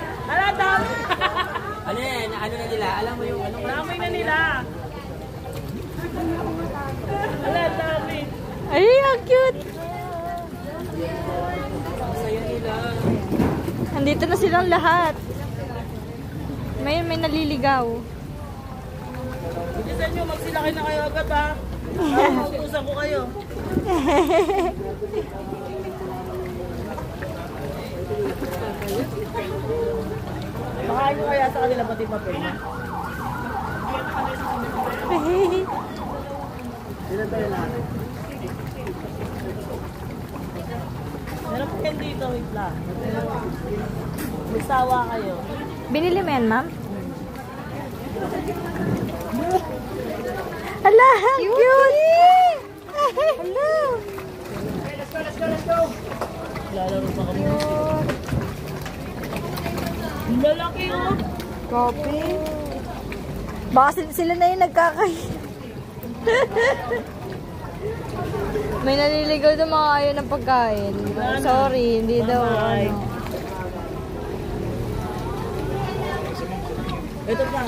Ala, dami. Ano yan? Ano na nila? Alam mo yung ano? Dami na nila. Ala, dami. Ay, ang cute. Saya nila. Andito na silang lahat. May naliligaw. Bilisan nyo, magsilakay na kayo agad ha. Mauusan ko kayo. Makain nyo kaya sa kanila pati papel. Sila tayo lahat. Meron po yan dito, wait lang. Magsawa kayo. Binili mo yan, ma'am? Hala, cute! Hello! Let's go! Lalaro pa kami. Lalaki oh! Copy. Baka sila na yung nagkakain. May naliligaw na mga ayaw ng pagkain. Sorry, hindi daw. Bye. Ano. Ito pa.